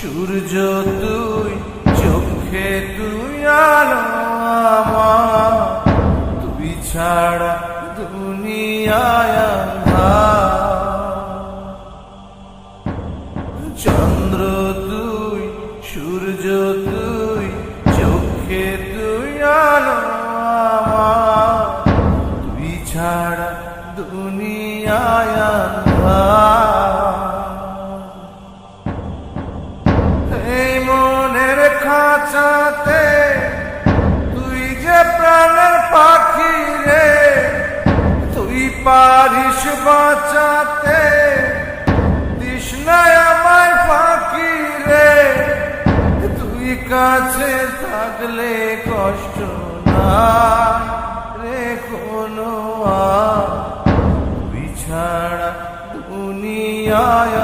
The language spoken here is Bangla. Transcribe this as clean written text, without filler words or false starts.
সূর্য তুই, চোখে তুই আলো আমার, তুই ছাড়া দুনিয়ায় আঁধার। চন্দ্র তুই, সূর্য তুই, চোখে তুই আলো আমার, তুই ছাড়া দুনিয়ায় আঁধার। এই মনের খাঁচাতে তুই যে প্রাণের পাখি রে, তুই পারিস বাঁচাতে, তৃষ্ণায় আমায় ফাঁকি রে। তুই কাছে থাকলে কষ্ট না রে কোনো আর, তুই ছাড়া দুনিয়ায়